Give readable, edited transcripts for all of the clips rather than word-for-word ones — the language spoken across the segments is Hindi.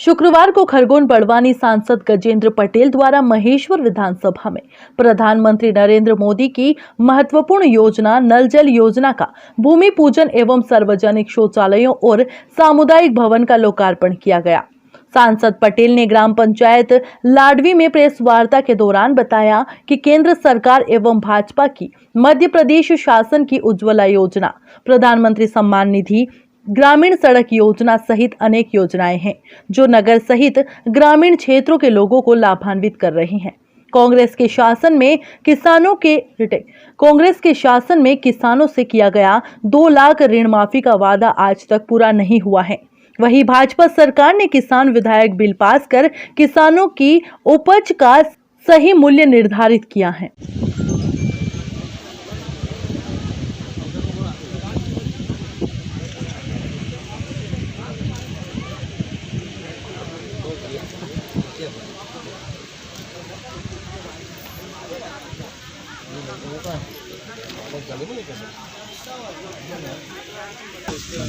शुक्रवार को खरगोन बड़वानी सांसद गजेंद्र पटेल द्वारा महेश्वर विधानसभा में प्रधानमंत्री नरेंद्र मोदी की महत्वपूर्ण योजना नल जल योजना का भूमि पूजन एवं सार्वजनिक शौचालयों और सामुदायिक भवन का लोकार्पण किया गया। सांसद पटेल ने ग्राम पंचायत लाडवी में प्रेस वार्ता के दौरान बताया कि केंद्र सरकार एवं भाजपा की मध्य प्रदेश शासन की उज्ज्वला योजना, प्रधानमंत्री सम्मान निधि, ग्रामीण सड़क योजना सहित अनेक योजनाएं हैं जो नगर सहित ग्रामीण क्षेत्रों के लोगों को लाभान्वित कर रही हैं। कांग्रेस के शासन में किसानों से किया गया 2 लाख ऋण माफी का वादा आज तक पूरा नहीं हुआ है। वहीं भाजपा सरकार ने किसान विधायक बिल पास कर किसानों की उपज का सही मूल्य निर्धारित किया है।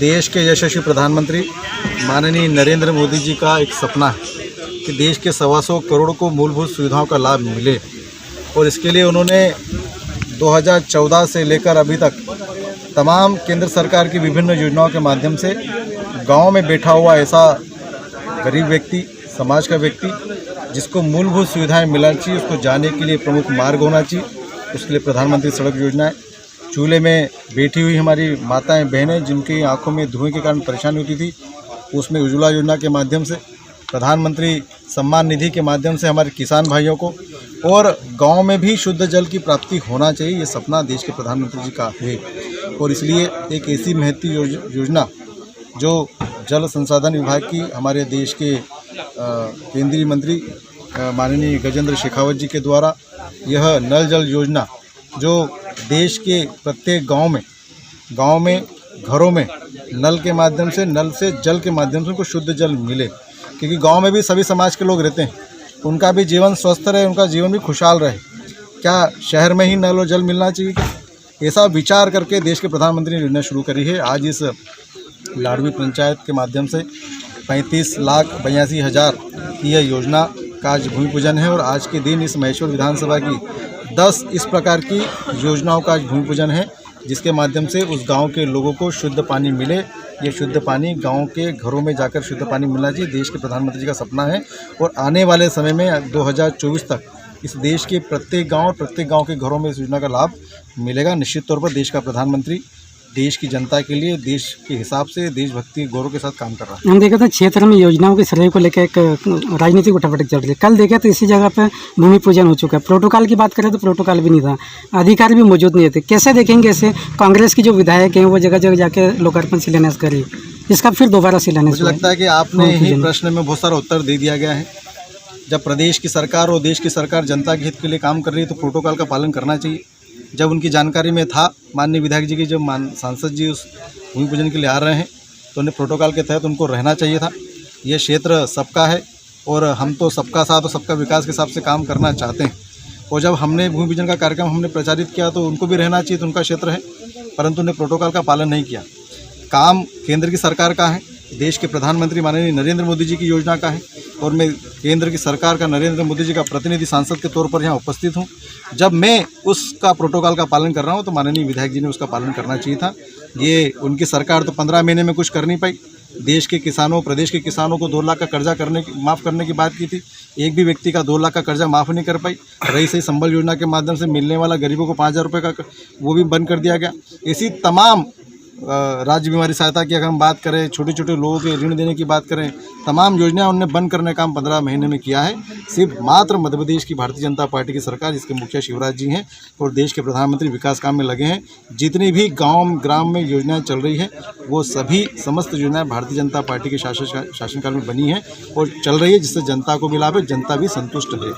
देश के यशस्वी प्रधानमंत्री माननीय नरेंद्र मोदी जी का एक सपना है कि देश के 125 करोड़ को मूलभूत सुविधाओं का लाभ मिले, और इसके लिए उन्होंने 2014 से लेकर अभी तक तमाम केंद्र सरकार की विभिन्न योजनाओं के माध्यम से गांव में बैठा हुआ ऐसा गरीब व्यक्ति, समाज का व्यक्ति जिसको मूलभूत सुविधाएं मिलना चाहिए, उसको जाने के लिए प्रमुख मार्ग होना चाहिए, उसके लिए प्रधानमंत्री सड़क योजना है। चूल्हे में बैठी हुई हमारी माताएं बहनें जिनकी आंखों में धुएं के कारण परेशानी होती थी, उसमें उज्ज्वला योजना के माध्यम से, प्रधानमंत्री सम्मान निधि के माध्यम से हमारे किसान भाइयों को, और गांव में भी शुद्ध जल की प्राप्ति होना चाहिए। ये सपना देश के प्रधानमंत्री जी का है, और इसलिए एक ऐसी महत्वपूर्ण योजना जो जल संसाधन विभाग की हमारे देश के केंद्रीय मंत्री माननीय गजेंद्र शेखावत जी के द्वारा यह नल जल योजना जो देश के प्रत्येक गांव में घरों में नल से जल के माध्यम से उनको शुद्ध जल मिले, क्योंकि गांव में भी सभी समाज के लोग रहते हैं, उनका भी जीवन स्वस्थ रहे, उनका जीवन भी खुशहाल रहे। क्या शहर में ही नल और जल मिलना चाहिए क्या? ऐसा विचार करके देश के प्रधानमंत्री ने योजना शुरू करी है। आज इस लाडवी पंचायत के माध्यम से 35,82,000 की यह योजना का आज भूमि पूजन है, और आज के दिन इस महेश्वर विधानसभा की 10 इस प्रकार की योजनाओं का आज भूमि पूजन है, जिसके माध्यम से उस गांव के लोगों को शुद्ध पानी मिले। ये शुद्ध पानी गांव के घरों में जाकर शुद्ध पानी मिलना चाहिए, देश के प्रधानमंत्री जी का सपना है। और आने वाले समय में 2024 तक इस देश के प्रत्येक गांव के घरों में इस योजना का लाभ मिलेगा। निश्चित तौर पर देश का प्रधानमंत्री देश की जनता के लिए देश के हिसाब से देशभक्ति गौरव के साथ काम कर रहा है। हम देखे तो क्षेत्र में योजनाओं के सर्वे को लेकर एक राजनीतिक उठापटक चल रही है। कल देखे तो इसी जगह पे भूमि पूजन हो चुका है। प्रोटोकॉल की बात करें तो प्रोटोकॉल भी नहीं था, अधिकारी भी मौजूद नहीं थे। कैसे देखेंगे ऐसे कांग्रेस की जो विधायक हैं वो जगह जगह जाके लोकार्पण शिलान्यास करी, इसका फिर दोबारा शिलान्यास? मुझे लगता है कि आपने ही प्रश्न में बहुत सारा उत्तर दे दिया गया है। जब प्रदेश की सरकार और देश की सरकार जनता के हित के लिए काम कर रही है तो प्रोटोकॉल का पालन करना चाहिए। जब उनकी जानकारी में था माननीय विधायक जी की, जब सांसद जी उस भूमि पूजन के लिए आ रहे हैं तो उन्हें प्रोटोकॉल के तहत उनको रहना चाहिए था। ये क्षेत्र सबका है और हम तो सबका साथ और सबका विकास के हिसाब से काम करना चाहते हैं। और जब हमने भूमि पूजन का कार्यक्रम हमने प्रचारित किया तो उनको भी रहना चाहिए, तो उनका क्षेत्र है, परंतु उन्हें प्रोटोकॉल का पालन नहीं किया। काम केंद्र की सरकार का है, देश के प्रधानमंत्री माननीय नरेंद्र मोदी जी की योजना का है, और मैं केंद्र की सरकार का नरेंद्र मोदी जी का प्रतिनिधि सांसद के तौर पर यहाँ उपस्थित हूँ। जब मैं उसका प्रोटोकॉल का पालन कर रहा हूँ तो माननीय विधायक जी ने उसका पालन करना चाहिए था। ये उनकी सरकार तो 15 महीने में कुछ कर नहीं पाई। देश के किसानों, प्रदेश के किसानों को 2 लाख का कर्जा माफ़ करने की बात की थी, एक भी व्यक्ति का 2 लाख का कर्जा माफ़ नहीं कर पाई। रही सही संबल योजना के माध्यम से मिलने वाला गरीबों को 5,000 रुपये का वो भी बंद कर दिया गया। इसी तमाम राज्य बीमारी सहायता की अगर हम बात करें, छोटे छोटे लोगों के ऋण देने की बात करें, तमाम योजनाएं उन्होंने बंद करने का काम 15 महीने में किया है। सिर्फ मात्र मध्य प्रदेश की भारतीय जनता पार्टी की सरकार, जिसके मुखिया शिवराज जी हैं और देश के प्रधानमंत्री विकास काम में लगे हैं। जितनी भी ग्राम में योजनाएं चल रही हैं वो सभी समस्त योजनाएं भारतीय जनता पार्टी के शासनकाल में बनी हैं और चल रही है, जिससे जनता को भी लाभ है, जनता भी संतुष्ट है।